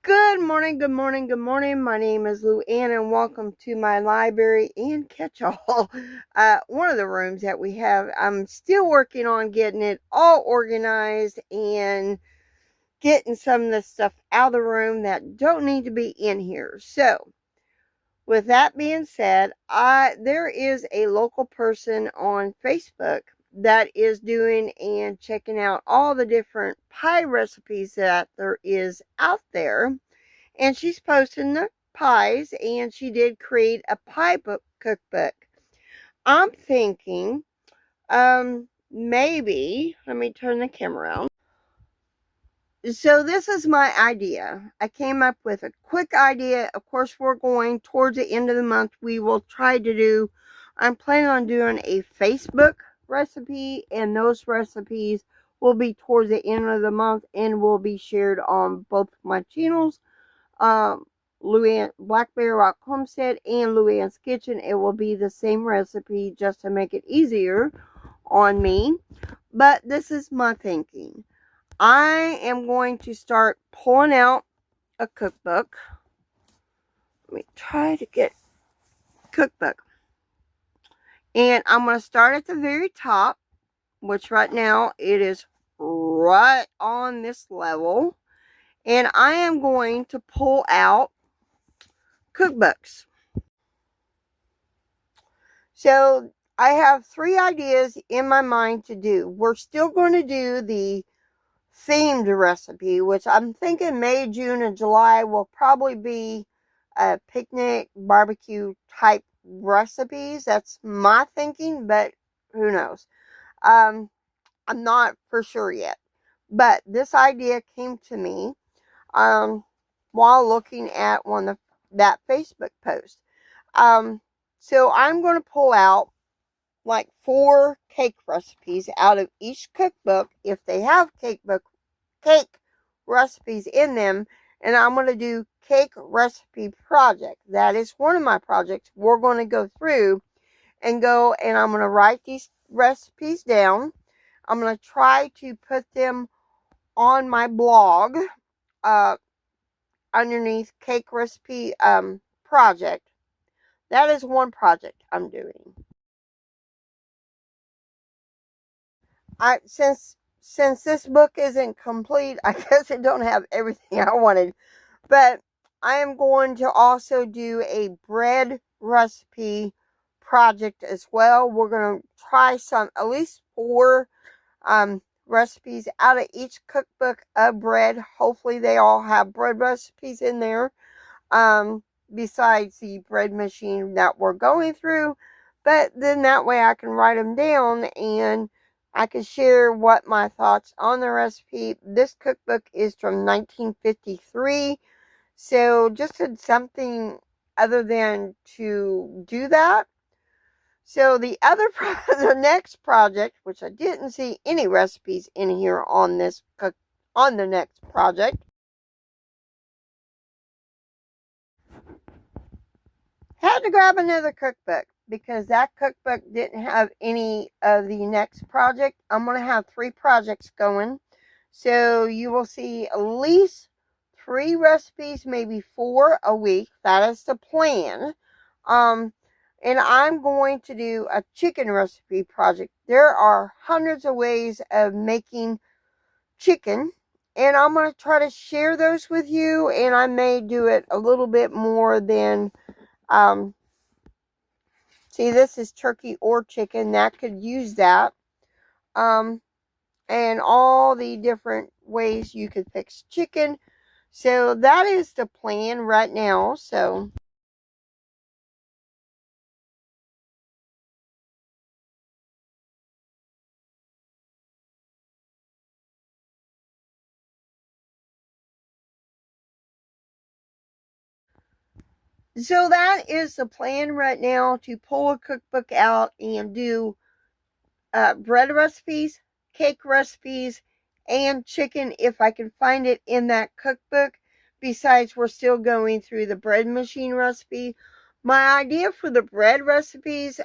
Good morning, good morning, good morning. My name is LouAnn and welcome to my library and catch-all. One of the rooms that we have. I'm still working on getting it all organized and getting some of the stuff out of the room that don't need to be in here. So, with that being said, there is a local person on Facebook that is doing and checking out all the different pie recipes that there is out there, and she's posting the pies, and she did create a pie book cookbook. I'm thinking, maybe, let me turn the camera around. So this is my idea. I came up with a quick idea. Of course, we're going towards the end of the month. We will try to do, I'm planning on doing a Facebook recipe, and those recipes will be towards the end of the month and will be shared on both my channels, LouAnn Black Bear Rock Homestead and LouAnn's Kitchen. It will be the same recipe just to make it easier on me. But this is my thinking. I am going to start pulling out a cookbook. Let me try to get cookbook. And I'm going to start at the very top, which right now it is right on this level. And I am going to pull out cookbooks. So I have 3 ideas in my mind to do. We're still going to do the themed recipe, which I'm thinking May, June, and July will probably be picnic barbecue type recipes. That's my thinking, but who knows? I'm not for sure yet. But this idea came to me while looking at that Facebook post. So I'm going to pull out like 4 cake recipes out of each cookbook if they have cake recipes in them, and I'm going to do cake recipe project. That is one of my projects. We're going to go through and I'm going to write these recipes down. I'm going to try to put them on my blog underneath cake recipe project. That is one project I'm doing. Since this book isn't complete, I guess it don't have everything I wanted. But I am going to also do a bread recipe project as well. We're going to try at least 4 recipes out of each cookbook of bread. Hopefully they all have bread recipes in there. Besides the bread machine that we're going through. But then that way I can write them down and I can share what my thoughts on the recipe. This cookbook is from 1953. So just something other than to do that. So the next project, which I didn't see any recipes in here on the next project. Had to grab another cookbook because that cookbook didn't have any of the next project. I'm going to have 3 projects going. So you will see at least 3 recipes, maybe 4 a week. That is the plan. And I'm going to do a chicken recipe project. There are hundreds of ways of making chicken, and I'm going to try to share those with you, and I may do it a little bit more than, see, this is turkey or chicken. That could use that. And all the different ways you could fix chicken. So that is the plan right now. So that is the plan right now, to pull a cookbook out and do bread recipes, cake recipes, and chicken if I can find it in that cookbook. Besides, we're still going through the bread machine recipe. My idea for the bread recipes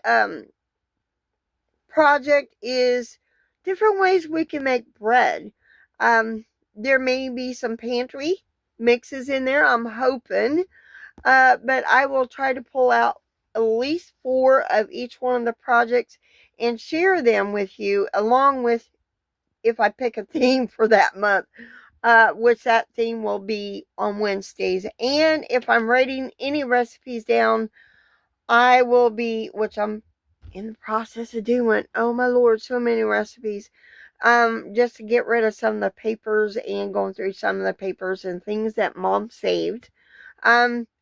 project is different ways we can make bread. There may be some pantry mixes in there, I'm hoping. But I will try to pull out at least 4 of each one of the projects and share them with you, along with, if I pick a theme for that month, which that theme will be on Wednesdays. And if I'm writing any recipes down, I will be, which I'm in the process of doing. Oh my Lord, so many recipes. Just to get rid of some of the papers and going through some of the papers and things that Mom saved.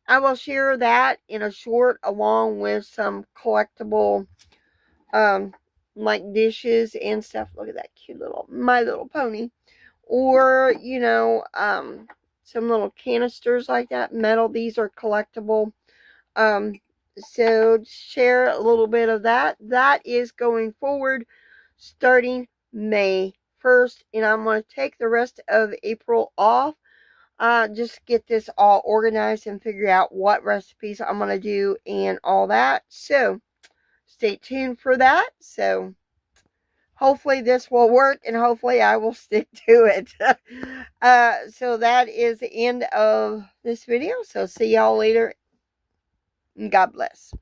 I will share that in a short, along with some collectible, like dishes and stuff. Look at that cute little My Little Pony. Or, some little canisters like that, metal. These are collectible. So share a little bit of that. That is going forward starting May 1st, and I'm going to take the rest of April off. Just get this all organized and figure out what recipes I'm going to do and all that. So stay tuned for that. So hopefully this will work, and hopefully I will stick to it. So that is the end of this video. So see y'all later, and God bless.